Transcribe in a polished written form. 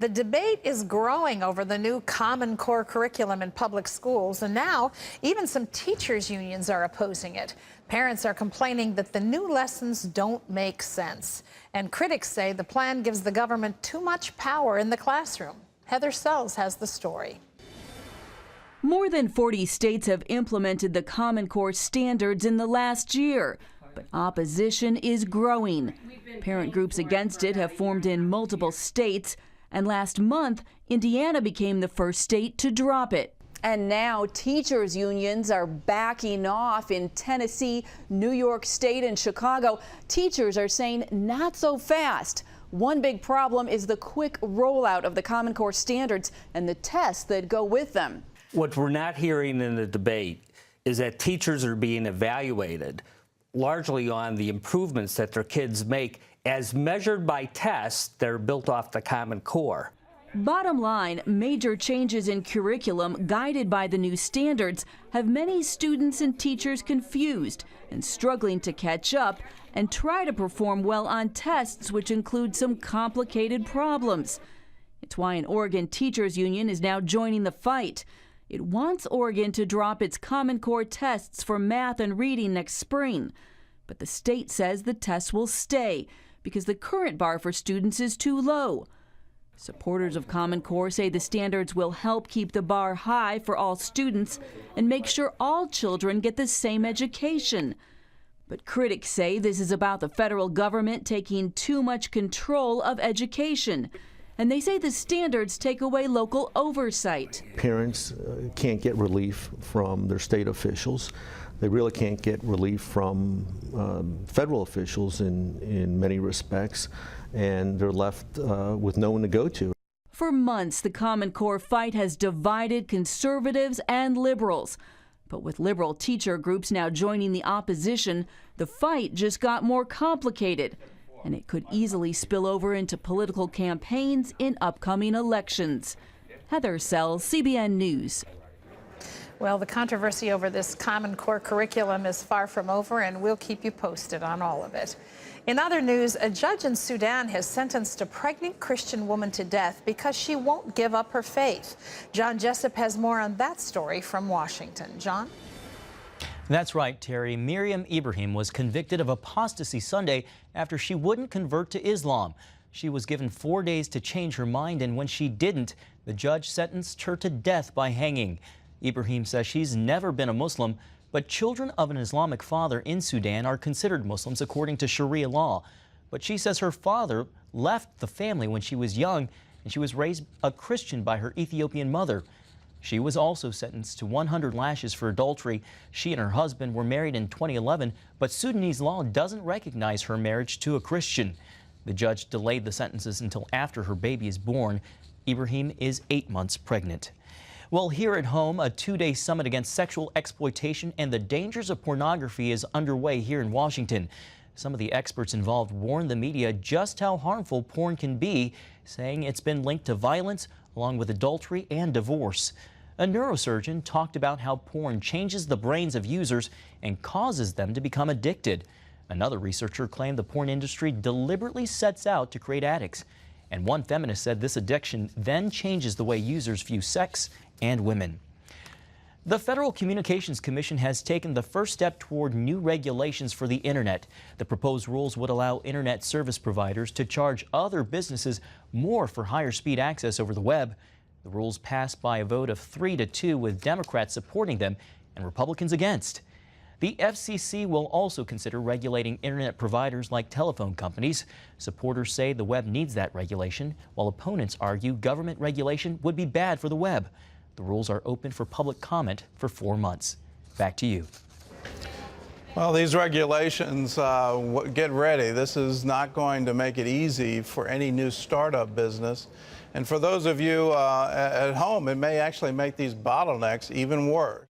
The debate is growing over the new Common Core curriculum in public schools, and now even some teachers' unions are opposing it. Parents are complaining that the new lessons don't make sense, and critics say the plan gives the government too much power in the classroom. Heather Sells has the story. More than 40 states have implemented the Common Core standards in the last year, but opposition is growing. Parent groups against it have formed in multiple states, and last month, Indiana became the first state to drop it. And now teachers' unions are backing off in Tennessee, New York State, and Chicago. Teachers are saying not so fast. One big problem is the quick rollout of the Common Core standards and the tests that go with them. What we're not hearing in the debate is that teachers are being evaluated largely on the improvements that their kids make as measured by tests that are built off the Common Core. Bottom line, major changes in curriculum guided by the new standards have many students and teachers confused and struggling to catch up and try to perform well on tests, which include some complicated problems. It's why an Oregon teachers union is now joining the fight. It wants Oregon to drop its Common Core tests for math and reading next spring. But the state says the tests will stay because the current bar for students is too low. Supporters of Common Core say the standards will help keep the bar high for all students and make sure all children get the same education. But critics say this is about the federal government taking too much control of education. And they say the standards take away local oversight. Parents can't get relief from their state officials. They really can't get relief from federal officials in many respects, and they're left with no one to go to. For months, the Common Core fight has divided conservatives and liberals. But with liberal teacher groups now joining the opposition, the fight just got more complicated. And it could easily spill over into political campaigns in upcoming elections. Heather Sells, CBN News. Well, the controversy over this Common Core curriculum is far from over, and we'll keep you posted on all of it. In other news, a judge in Sudan has sentenced a pregnant Christian woman to death because she won't give up her faith. John Jessup has more on that story from Washington. John? That's right, Terry. Miriam Ibrahim was convicted of apostasy Sunday after she wouldn't convert to Islam. She was given 4 days to change her mind, and when she didn't, the judge sentenced her to death by hanging. Ibrahim says she's never been a Muslim, but children of an Islamic father in Sudan are considered Muslims according to Sharia law. But she says her father left the family when she was young, and she was raised a Christian by her Ethiopian mother. She was also sentenced to 100 lashes for adultery. She and her husband were married in 2011, but Sudanese law doesn't recognize her marriage to a Christian. The judge delayed the sentences until after her baby is born. Ibrahim is 8 months pregnant. Well, here at home, a 2-day summit against sexual exploitation and the dangers of pornography is underway here in Washington. Some of the experts involved warn the media just how harmful porn can be, saying it's been linked to violence along with adultery and divorce. A neurosurgeon talked about how porn changes the brains of users and causes them to become addicted. Another researcher claimed the porn industry deliberately sets out to create addicts. And one feminist said this addiction then changes the way users view sex and women. The Federal Communications Commission has taken the first step toward new regulations for the Internet. The proposed rules would allow Internet service providers to charge other businesses more for higher speed access over the web. The rules passed by a vote of 3-2, with Democrats supporting them and Republicans against. The FCC will also consider regulating Internet providers like telephone companies. Supporters say the web needs that regulation, while opponents argue government regulation would be bad for the web. The rules are open for public comment for 4 months. Back to you. Well, these regulations, get ready. This is not going to make it easy for any new startup business. And for those of you at home, it may actually make these bottlenecks even worse.